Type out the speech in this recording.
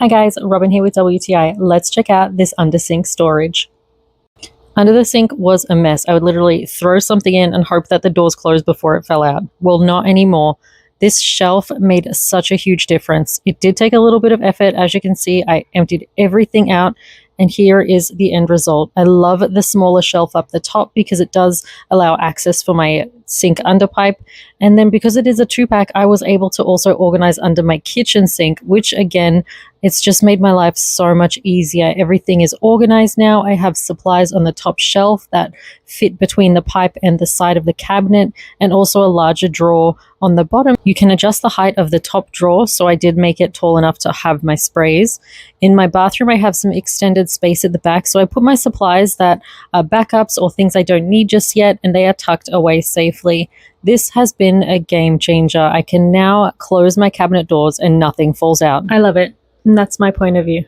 Hi guys, Robin here with WTI. Let's check out this under sink storage. Under the sink was a mess. I would literally throw something in and hope that the doors closed before it fell out. Well, not anymore. This shelf made such a huge difference. It did take a little bit of effort. As you can see, I emptied everything out, and here is the end result. I love the smaller shelf up the top because it does allow access for my sink underpipe. And then because it is a 2-pack, I was able to also organize under my kitchen sink, which again, it's just made my life so much easier. Everything is organized now. I have supplies on the top shelf that fit between the pipe and the side of the cabinet, and also a larger drawer on the bottom. You can adjust the height of the top drawer, so I did make it tall enough to have my sprays. In my bathroom, I have some extended space at the back, so I put my supplies that are backups or things I don't need just yet, and they are tucked away safely. This has been a game changer. I can now close my cabinet doors and nothing falls out. I love it. And that's my point of view.